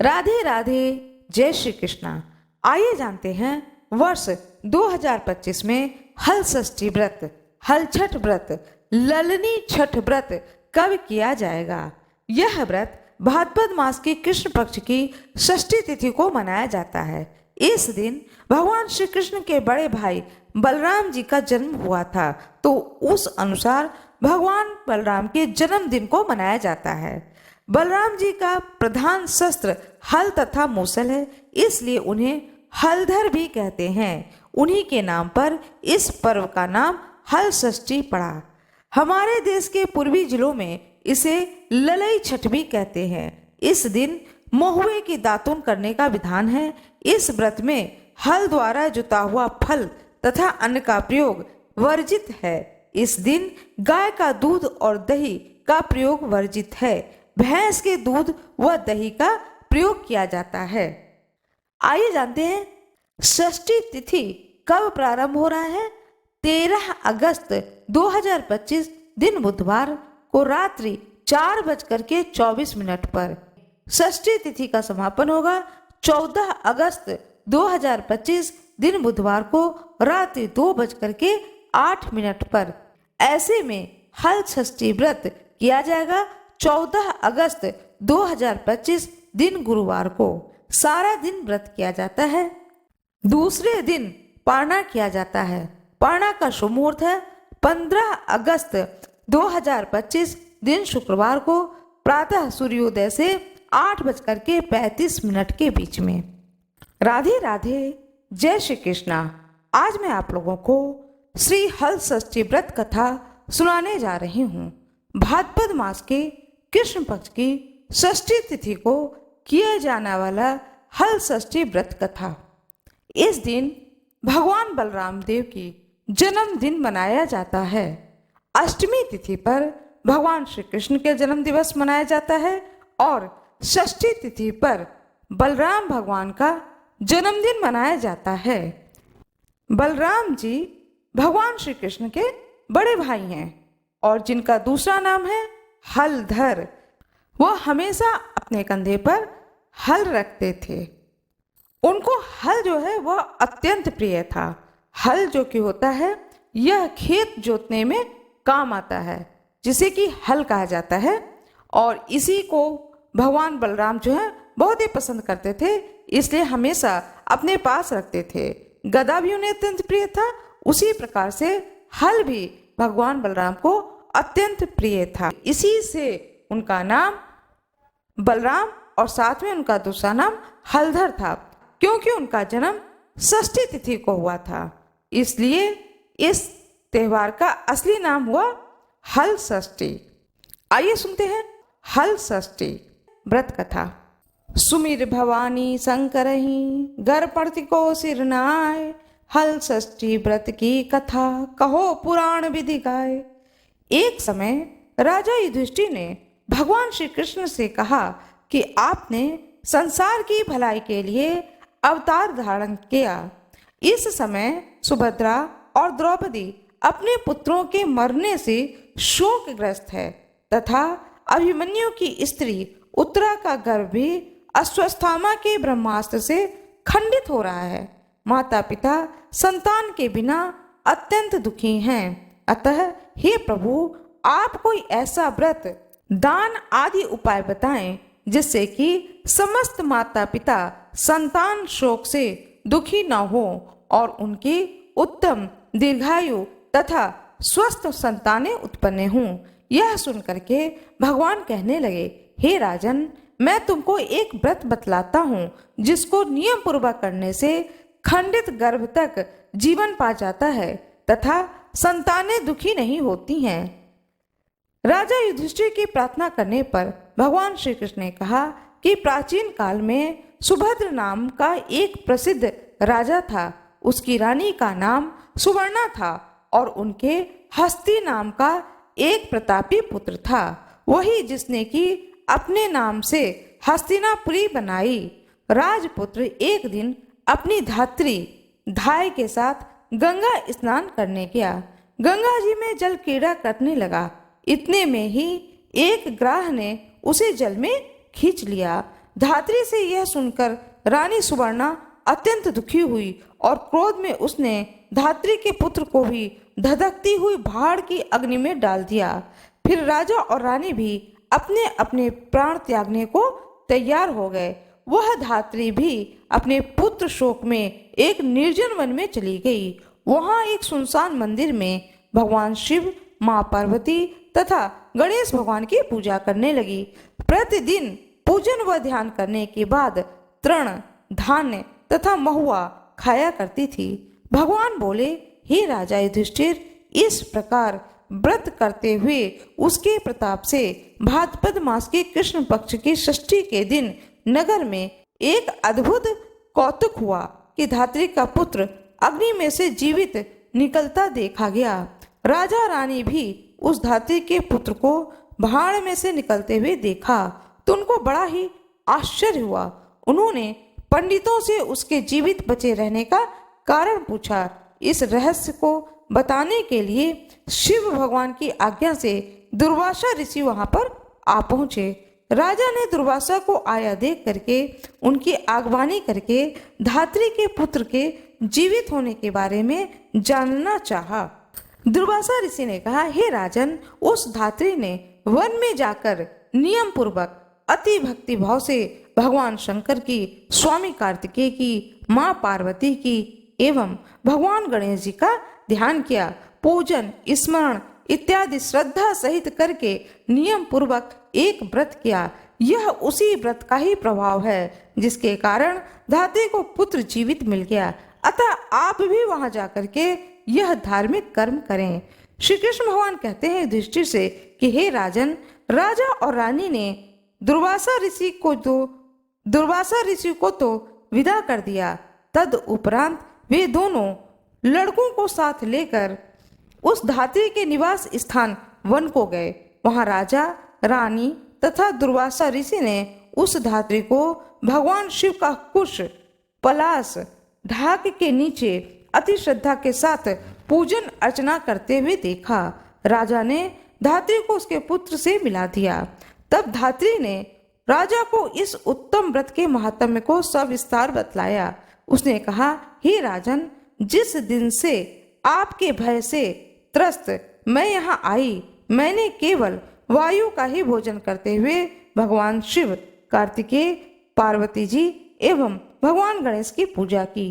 राधे राधे, जय श्री कृष्णा। आइए जानते हैं वर्ष 2025 में हल षष्ठी व्रत, हल छठ व्रत, ललनी छठ व्रत कब किया जाएगा। यह व्रत भाद्रपद मास की कृष्ण पक्ष की षष्ठी तिथि को मनाया जाता है। इस दिन भगवान श्री कृष्ण के बड़े भाई बलराम जी का जन्म हुआ था, तो उस अनुसार भगवान बलराम के जन्मदिन को मनाया जाता है। बलराम जी का प्रधान शस्त्र हल तथा मूसल है, इसलिए उन्हें हलधर भी कहते हैं। उन्हीं के नाम पर इस पर्व का नाम हल षष्ठी पड़ा। हमारे देश के पूर्वी जिलों में इसे ललई छठ भी कहते हैं। इस दिन महुए की दातुन करने का विधान है। इस व्रत में हल द्वारा जुता हुआ फल तथा अन्न का प्रयोग वर्जित है। इस दिन गाय का दूध और दही का प्रयोग वर्जित है। भैंस के दूध व दही का प्रयोग किया जाता है। आइए जानते हैं षष्ठी तिथि कब प्रारंभ हो रहा है। 13 अगस्त 2025 दिन बुधवार को रात्रि 4:24 पर। षष्ठी तिथि का समापन होगा 14 अगस्त 2025 दिन बुधवार को रात्रि 2:08 पर। ऐसे में हल षष्ठी व्रत किया जाएगा 14 अगस्त 2025 दिन गुरुवार को। सारा दिन व्रत किया जाता है। दूसरे दिन पारणा किया जाता है। पारणा का शुभ मुहूर्त है 15 अगस्त 2025 दिन शुक्रवार को प्रातः सूर्योदय से 8:35 के बीच में। राधे राधे, जय श्री कृष्णा। आज मैं आप लोगों को श्री हल षष्ठी व्रत कथा सुनाने जा रही हूँ। भाद्रपद मास के कृष्ण पक्ष की षष्ठी तिथि को किया जाने वाला हल षष्ठी व्रत कथा। इस दिन भगवान बलराम देव की जन्मदिन मनाया जाता है। अष्टमी तिथि पर भगवान श्री कृष्ण के जन्म दिवस मनाया जाता है और षष्ठी तिथि पर बलराम भगवान का जन्मदिन मनाया जाता है। बलराम जी भगवान श्री कृष्ण के बड़े भाई हैं और जिनका दूसरा नाम है हलधर। वह हमेशा अपने कंधे पर हल रखते थे। उनको हल जो है वह अत्यंत प्रिय था। हल जो कि होता है यह खेत जोतने में काम आता है, जिसे कि हल कहा जाता है, और इसी को भगवान बलराम जो है बहुत ही पसंद करते थे, इसलिए हमेशा अपने पास रखते थे। गदा भी उन्हें अत्यंत प्रिय था। उसी प्रकार से हल भी भगवान बलराम को अत्यंत प्रिय था। इसी से उनका नाम बलराम और साथ में उनका दूसरा नाम हलधर था, क्योंकि उनका जन्म षष्ठी तिथि को हुआ था। इसलिए इस त्योहार का असली नाम हुआ हल षष्ठी। आइए सुनते हैं हल षष्ठी व्रत कथा। सुमिर भवानी शंकरहि गर पड़ति को सिर नाय, हल षष्ठी व्रत की कथा कहो पुराण विधि गाय। एक समय राजा युधिष्ठिर ने भगवान श्री कृष्ण से कहा कि आपने संसार की भलाई के लिए अवतार धारण किया। इस समय सुभद्रा और द्रौपदी अपने पुत्रों के मरने से शोकग्रस्त है तथा अभिमन्यु की स्त्री उत्तरा का गर्भ भी अश्वत्थामा के ब्रह्मास्त्र से खंडित हो रहा है। माता पिता संतान के बिना अत्यंत दुखी हैं। अतः हे प्रभु, आप कोई ऐसा व्रत, दान आदि उपाय बताएं जिससे कि समस्त माता पिता संतान शोक से दुखी न हो और उनकी उत्तम दीर्घायु तथा स्वस्थ संतानें उत्पन्न हों। यह सुनकर के भगवान कहने लगे, हे राजन, मैं तुमको एक व्रत बतलाता हूँ जिसको नियम पूर्वक करने से खंडित गर्भ तक जीवन पा जाता है तथा संतानें दुखी नहीं होती हैं। राजा युधिष्ठिर की प्रार्थना करने पर भगवान श्री कृष्ण ने कहा कि प्राचीन काल में सुभद्र नाम का एक प्रसिद्ध राजा था। उसकी रानी का नाम सुवर्णा था और उनके हस्ती नाम का एक प्रतापी पुत्र था, वही जिसने कि अपने नाम से हस्तिनापुरी बनाई। राजपुत्र एक दिन अपनी धात्री धाय के साथ गंगा स्नान करने गया। गंगा जी में जल क्रीड़ा करने लगा। इतने में ही एक ग्राह ने उसे जल में खींच लिया। धात्री से यह सुनकर रानी सुवर्णा अत्यंत दुखी हुई और क्रोध में उसने धात्री के पुत्र को भी धधकती हुई भाड़ की अग्नि में डाल दिया। फिर राजा और रानी भी अपने अपने प्राण त्यागने को तैयार हो गए। वह धात्री भी अपने पुत्र शोक में एक निर्जन वन में चली गई। वहां एक सुनसान मंदिर में भगवान शिव, मां पार्वती तथा गणेश भगवान की पूजा करने लगी। प्रतिदिन पूजन व ध्यान करने के बाद तृण, धान्य तथा महुआ खाया करती थी। भगवान बोले, हे राजा युधिष्ठिर, इस प्रकार व्रत करते हुए उसके प्रताप से भाद्रपद मास के कृष्ण पक्ष की षष्ठी के दिन नगर में एक अद्भुत कौतुक हुआ कि धात्री का पुत्र अग्नि में से जीवित निकलता देखा गया। राजा रानी भी उस धात्री के पुत्र को भाड़ में से निकलते हुए देखा तो उनको बड़ा ही आश्चर्य हुआ। उन्होंने पंडितों से उसके जीवित बचे रहने का कारण पूछा। इस रहस्य को बताने के लिए शिव भगवान की आज्ञा से दुर्वासा ऋषि वहां पर आ पहुंचे। राजा ने दुर्वासा को आया देख करके उनकी आगवानी करके धात्री के पुत्र के जीवित होने के बारे में जानना चाहा। दुर्वासा ऋषि ने कहा, हे राजन, उस धात्री ने वन में जाकर नियम पूर्वक अति भक्ति भाव से भगवान शंकर की, स्वामी कार्तिकेय की, मां पार्वती की एवं भगवान गणेश जी का ध्यान किया। पूजन, स्मरण इत्यादि श्रद्धा सहित करके नियम पूर्वक एक व्रत किया। यह उसी व्रत का ही प्रभाव है जिसके कारण धात्री को पुत्र जीवित मिल गया। अतः आप भी वहां जाकर के यह धार्मिक कर्म करें। श्री कृष्ण भगवान कहते हैं युधिष्ठिर से कि हे राजन, राजा और रानी ने दुर्वासा ऋषि को तो विदा कर दिया। तद उपरांत वे दोनों लड़कों को साथ लेकर उस धात्री के निवास स्थान वन को गए। वहां राजा, रानी तथा दुर्वासा ऋषि ने उस धात्री को भगवान शिव का कुश, पलाश, ढाक के नीचे अति श्रद्धा के साथ पूजन अर्चना करते हुए देखा। राजा ने धात्री को उसके पुत्र से मिला दिया। तब धात्री ने राजा को इस उत्तम व्रत के महात्म्य को सविस्तार बतलाया। उसने कहा, हे राजन, जिस दिन से आपके भय से त्रस्त मैं यहाँ आई, मैंने केवल वायु का ही भोजन करते हुए भगवान शिव, कार्तिकेय, पार्वती जी एवं भगवान गणेश की पूजा की।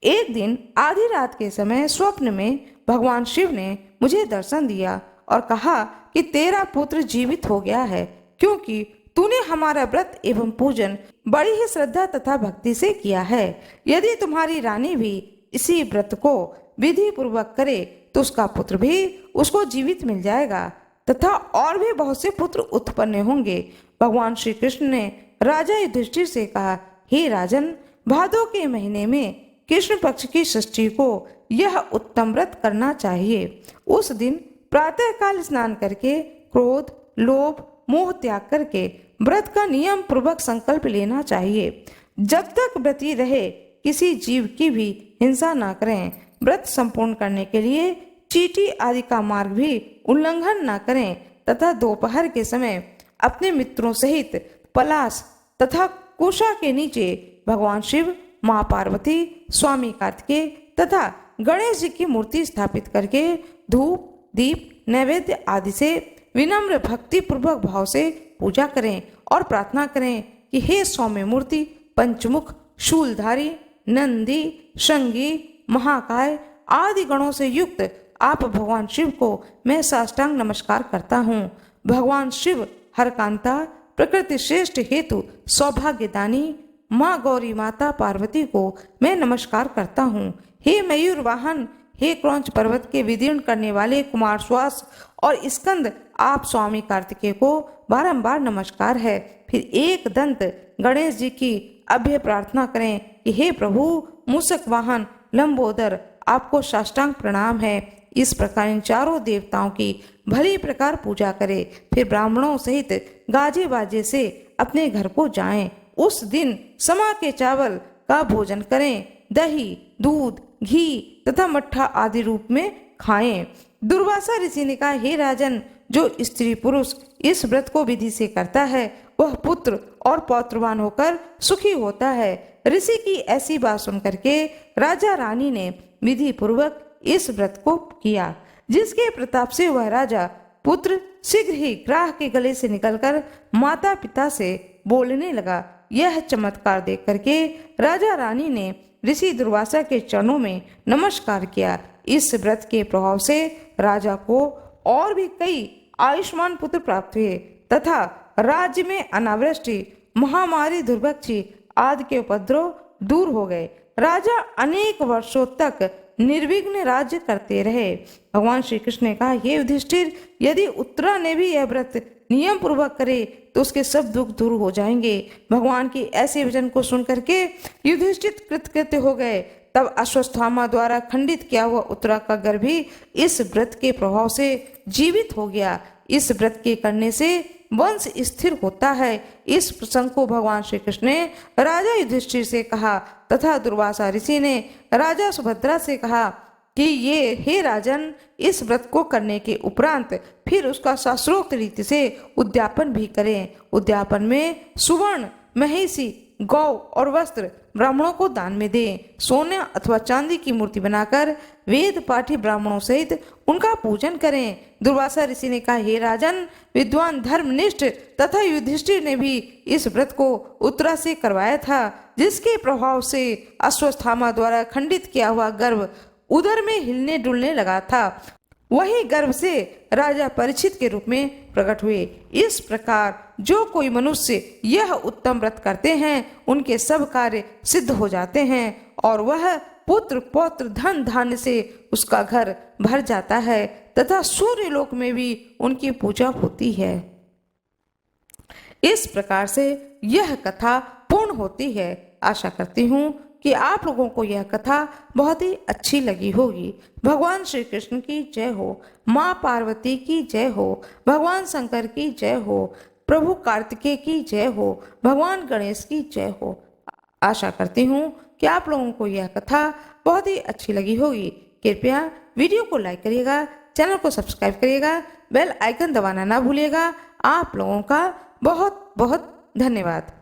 एक दिन आधी रात के समय स्वप्न में भगवान शिव ने मुझे दर्शन दिया और कहा कि तेरा पुत्र जीवित हो गया है, क्योंकि तूने हमारा व्रत एवं पूजन बड़ी ही श्रद्धा तथा भक्ति से किया है। यदि तुम्हारी रानी भी इसी व्रत को विधि पूर्वक करे तो उसका पुत्र भी उसको जीवित मिल जाएगा तथा और भी बहुत से पुत्र उत्पन्न होंगे। भगवान श्री कृष्ण ने राजा युधिष्ठिर से कहा, हे राजन, भादों के महीने में कृष्ण पक्ष की षष्ठी को यह उत्तम व्रत करना चाहिए। उस दिन प्रातः काल स्नान करके क्रोध, लोभ, मोह त्याग करके व्रत का नियम पूर्वक संकल्प लेना चाहिए। जब तक व्रती रहे किसी जीव की भी हिंसा न करें। व्रत संपूर्ण करने के लिए चींटी आदि का मार्ग भी उल्लंघन न करें तथा दोपहर के समय अपने मित्रों सहित पलाश तथा कुशा के नीचे भगवान शिव, मां पार्वती, स्वामी कार्तिकेय तथा गणेश जी की मूर्ति स्थापित करके धूप, दीप, नैवेद्य आदि से विनम्र भक्ति पूर्वक भाव से पूजा करें और प्रार्थना करें कि हे सौम्य मूर्ति, पंचमुख, शूलधारी, नंदी, शंगी, महाकाय आदि गणों से युक्त आप भगवान शिव को मैं साष्टांग नमस्कार करता हूँ। भगवान शिव हरकांता, प्रकृति श्रेष्ठ हेतु सौभाग्यदानी माँ गौरी माता पार्वती को मैं नमस्कार करता हूँ। हे मयूर वाहन, हे क्रौंच पर्वत के विदीर्ण करने वाले कुमार श्वास और स्कंद आप स्वामी कार्तिकेय को बारंबार नमस्कार है। फिर एक दंत गणेश जी की अभय प्रार्थना करें कि हे प्रभु मूषक वाहन लंबोदर, आपको साष्टांग प्रणाम है। इस प्रकार इन चारों देवताओं की भली प्रकार पूजा करें। फिर ब्राह्मणों सहित गाजे बाजे से अपने घर को जाएं। उस दिन समा के चावल का भोजन करें, दही, दूध, घी तथा मट्ठा आदि रूप में खाएं। दुर्वासा ऋषि ने कहा, हे राजन, जो स्त्री पुरुष इस व्रत को विधि से करता है वह पुत्र और पौत्रवान होकर सुखी होता है। ऋषि की ऐसी बात सुनकर के राजा रानी ने विधि पूर्वक इस व्रत को किया, जिसके प्रताप से वह राजा पुत्र शीघ्र ही ग्राह के गले से निकलकर माता पिता से बोलने लगा। यह चमत्कार देख करके राजा रानी ने ऋषि दुर्वासा के चरणों में नमस्कार किया। इस व्रत के प्रभाव से राजा को और भी कई आयुष्मान पुत्र प्राप्त हुए तथा राज्य में अनावृष्टि, महामारी, दुर्भिक्ष आदि के उपद्रव दूर हो गए। राजा अनेक वर्षों तक निर्विघ्न राज्य करते रहे। भगवान श्री कृष्ण ने कहा, हे युधिष्ठिर, यदि उत्तरा ने भी यह व्रत नियम पूर्वक करे तो उसके सब दुख दूर हो जाएंगे। भगवान के ऐसे वचन को सुन करके युधिष्ठिर कृतकृत्य हो गए। तब अश्वत्थामा द्वारा खंडित किया हुआ उत्तरा का गर्भ भी इस व्रत के प्रभाव से जीवित हो गया। इस व्रत के करने से वंश स्थिर होता है। इस प्रसंग को भगवान श्री कृष्ण ने राजा युधिष्ठिर से कहा तथा दुर्वासा ऋषि ने राजा सुभद्रा से कहा कि ये हे राजन, इस व्रत को करने के उपरांत फिर उसका शास्त्रोक्त रीति से उद्यापन भी करें। उद्यापन में सुवर्ण, महिषी, गौ और वस्त्र ब्राह्मणों को दान में दें। सोने अथवा चांदी की मूर्ति बनाकर वेद पाठी ब्राह्मणों सहित उनका पूजन करें। दुर्वासा ऋषि ने कहा, हे राजन, विद्वान, धर्मनिष्ठ तथा युधिष्ठिर ने भी इस व्रत को उत्तरा से करवाया था, जिसके प्रभाव से अश्वत्थामा द्वारा खंडित किया हुआ गर्भ उदर में हिलने डुलने लगा था। वही गर्भ से राजा परीक्षित के रूप में प्रकट हुए। इस प्रकार जो कोई मनुष्य यह उत्तम व्रत करते हैं, उनके सब कार्य सिद्ध हो जाते हैं और वह पुत्र, पौत्र, धन, धान्य से उसका घर भर जाता है तथा सूर्य लोक में भी उनकी पूजा होती है। इस प्रकार से यह कथा पूर्ण होती है। आशा करती हूँ कि आप लोगों को यह कथा बहुत ही अच्छी लगी होगी। भगवान श्री कृष्ण की जय हो, माँ पार्वती की जय हो, भगवान शंकर की जय हो, प्रभु कार्तिकेय की जय हो, भगवान गणेश की जय हो। आशा करती हूँ कि आप लोगों को यह कथा बहुत ही अच्छी लगी होगी। कृपया वीडियो को लाइक करिएगा, चैनल को सब्सक्राइब करिएगा, बेल आइकन दबाना ना भूलिएगा। आप लोगों का बहुत बहुत धन्यवाद।